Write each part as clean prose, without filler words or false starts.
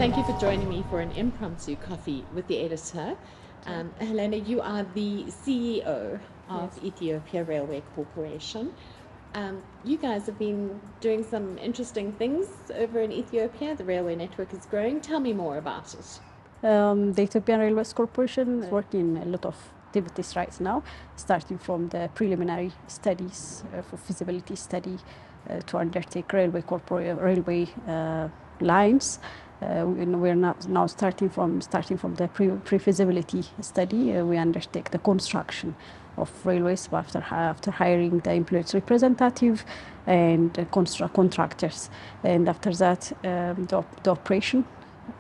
Thank you for joining me for an impromptu coffee with the editor. Hilina, you are the CEO of Ethiopia Railway Corporation. You guys have been doing some interesting things over in Ethiopia. The railway network is growing. Tell me more about it. The Ethiopia Railways Corporation is working a lot of activities right now, starting from the preliminary studies for feasibility study to undertake railway lines. We're now starting from the pre-feasibility study. We undertake the construction of railways after hiring the employees representative and contractors, and after that the operation.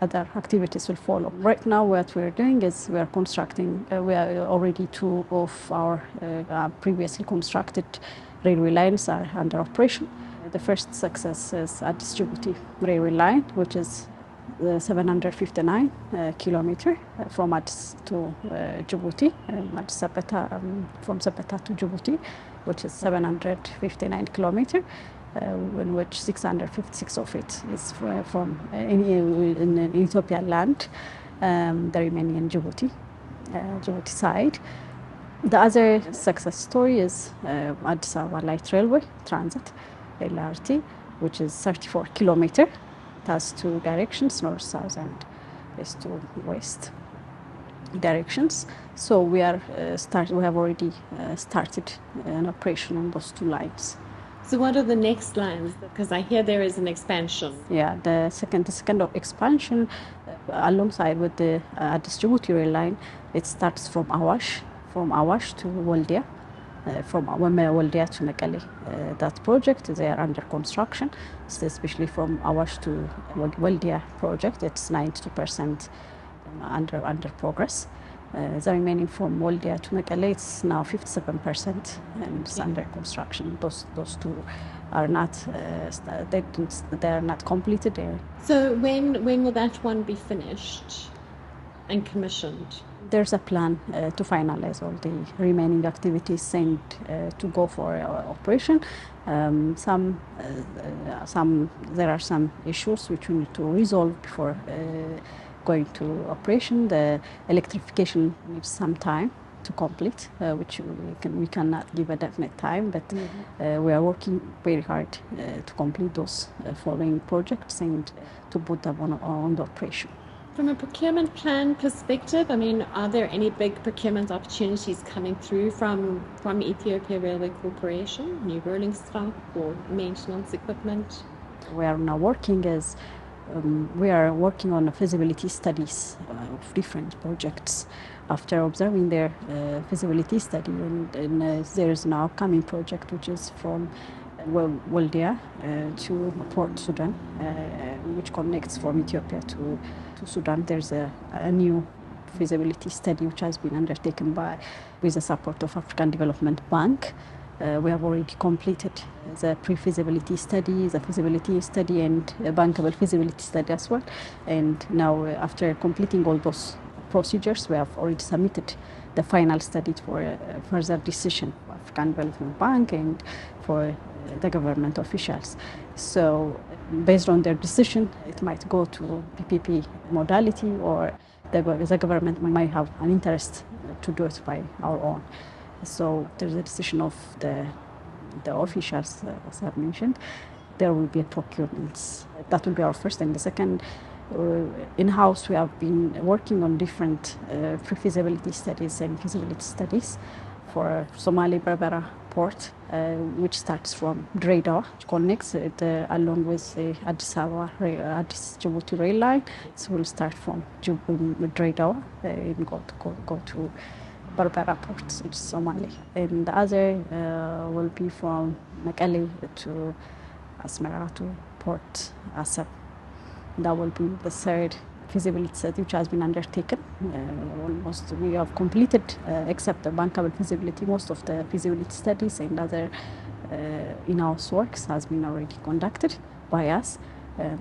Other activities will follow. Right now what we're doing is we are constructing, we are already two of our previously constructed railway lines are under operation. The first success is a distributive railway line, which is 759 kilometer from Addis to Djibouti, from Sabata to Djibouti, which is 759 kilometer. In which 656 of it is from in Ethiopian land, the remaining in Djibouti side. The other success story is Addis Ababa Light Railway Transit, LRT, which is 34 kilometer. It has two directions, north, south, and east to west directions. So we have already started an operation on those two lines. So what are the next lines? Because I hear there is an expansion. Yeah, the second expansion alongside with the Djibouti rail line, it starts from Awash to Waldia, from Waldia to Mekelle. That project is under construction, especially from Awash to Waldia project. It's 92% under progress. The remaining from Waldia to Mekelle, it's now 57% and it's under construction. Those two are not they are not completed. So when will that one be finished and commissioned? There's a plan to finalize all the remaining activities and to go for operation. There are some issues which we need to resolve before going to operation. The electrification needs some time to complete, which we cannot give a definite time, but we are working very hard to complete those following projects and to put them on the operation. From a procurement plan perspective, I mean, are there any big procurement opportunities coming through from Ethiopia Railway Corporation, new rolling stock or maintenance equipment? We are now working on feasibility studies of different projects. After observing their feasibility study, and there is now upcoming project which is from Waldia to Port Sudan, which connects from Ethiopia to Sudan. There's a new feasibility study which has been undertaken with the support of African Development Bank. We have already completed the pre-feasibility study, the feasibility study, and a bankable feasibility study as well. And now, after completing all those procedures, we have already submitted the final study for further decision for African Development Bank and for the government officials. So, based on their decision, it might go to PPP modality, or the government might have an interest to do it by our own. So there's a decision of the officials, as I've mentioned. There will be a procurement. That will be our first. And the second, in-house, we have been working on different pre-feasibility studies and feasibility studies for Somali Berbera port, which starts from Dreddawa, which connects it along with the Addis Djibouti rail line. So we'll start from Dreddawa and go to Berbera port in Somalia, and the other will be from Mekelle to Asmara to Port Asab. That will be the third feasibility study which has been undertaken. Almost we have completed, except the bankable feasibility, most of the feasibility studies and other in-house works has been already conducted by us.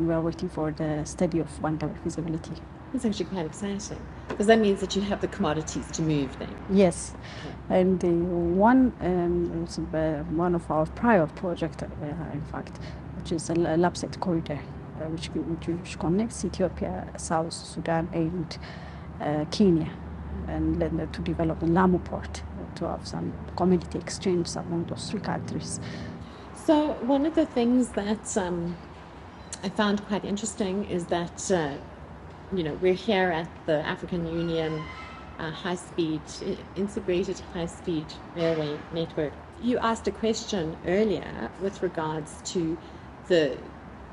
We are waiting for the study of bankable feasibility. It's actually quite exciting, because that means that you have the commodities to move then. Yes, and one of our prior projects, in fact, which is a Lapset corridor which connects Ethiopia, South Sudan, and Kenya, and then to develop a Lamu port to have some community exchange among those three countries. So one of the things that I found quite interesting is that we're here at the African Union integrated high-speed railway network. You asked a question earlier with regards to the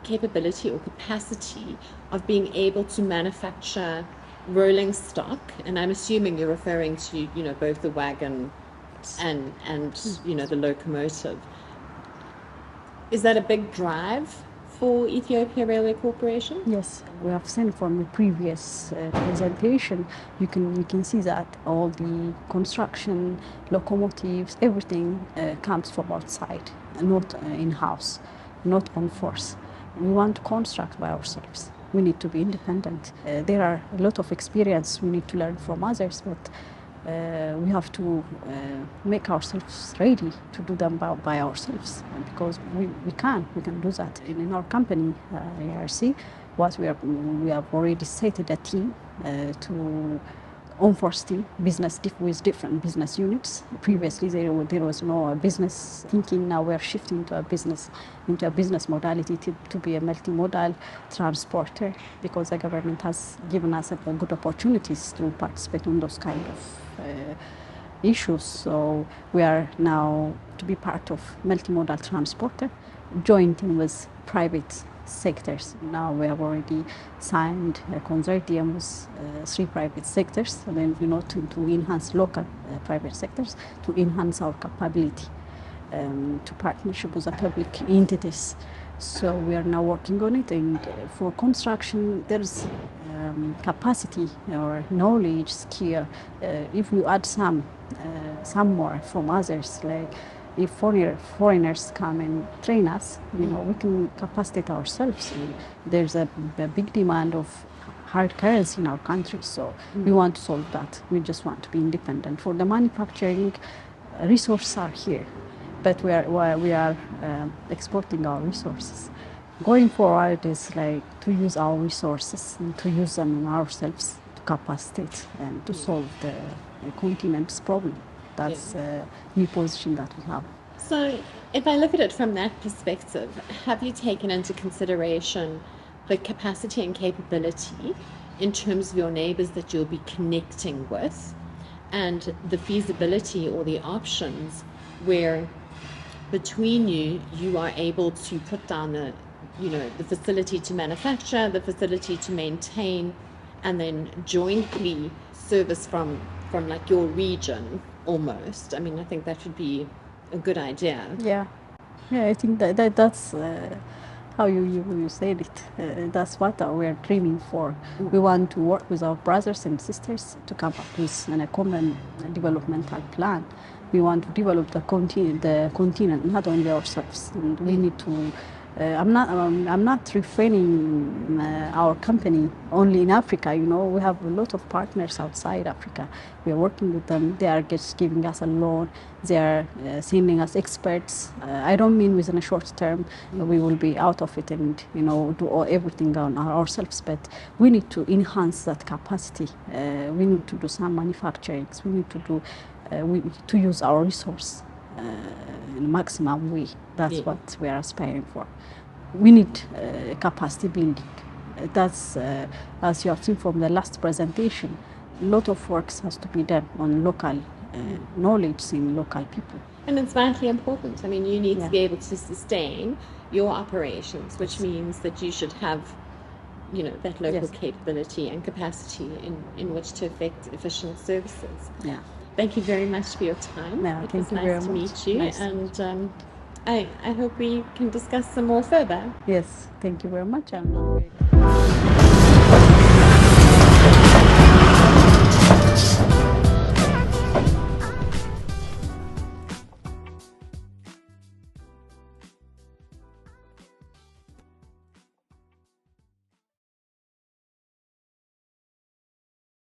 capability or capacity of being able to manufacture rolling stock, and I'm assuming you're referring to both the wagon and the locomotive. Is that a big drive for Ethiopia Railway Corporation? Yes, we have seen from the previous presentation, you can see that all the construction, locomotives, everything comes from outside, not in-house, not on force. We want to construct by ourselves. We need to be independent. There are a lot of experience we need to learn from others, but we have to make ourselves ready to do them by ourselves, because we can do that. In our company, ARC, we have already set a team to on-force team, with different business units. Previously, there was no business thinking. Now we are shifting to a business modality to be a multimodal transporter, because the government has given us good opportunities to participate in those kind of issues. So we are now to be part of multimodal transporter, jointing with private sectors. Now we have already signed a consortium with 3 private sectors, and then to enhance local private sectors, to enhance our capability to partnership with the public entities. So we are now working on it, and for construction there's capacity or knowledge, skill. If we add some more from others, like if foreigners come and train us, we can capacitate ourselves. There's a big demand of hard currency in our country, so we want to solve that. We just want to be independent. For the manufacturing, resources are here, but we are exporting our resources. Going forward is like to use our resources and to use them ourselves to capacitate and to solve the continent's problem. That's a new position that we have. So if I look at it from that perspective, have you taken into consideration the capacity and capability in terms of your neighbors that you'll be connecting with, and the feasibility or the options where between you are able to put down the facility to manufacture, the facility to maintain, and then jointly service from like your region almost? I mean, I think that would be a good idea. Yeah, I think that's how you said it. That's what we're dreaming for. We want to work with our brothers and sisters to come up with a common developmental plan. We want to develop the continent, not only ourselves. And we need to. I'm not refraining our company only in Africa. We have a lot of partners outside Africa. We are working with them. They are just giving us a loan. They are sending us experts. I don't mean within a short term we will be out of it and do everything on ourselves. But we need to enhance that capacity. We need to do some manufacturing. We need to do to use our resource in maximum way. That's what we are aspiring for. We need capacity building. That's as you have seen from the last presentation, a lot of work has to be done on local knowledge in local people. And it's vitally important. I mean, you need to be able to sustain your operations, which means that you should have that local capability and capacity in which to effect efficient services. Yeah. Thank you very much for your time. It was nice to meet you, and I hope we can discuss some more further. Yes, thank you very much.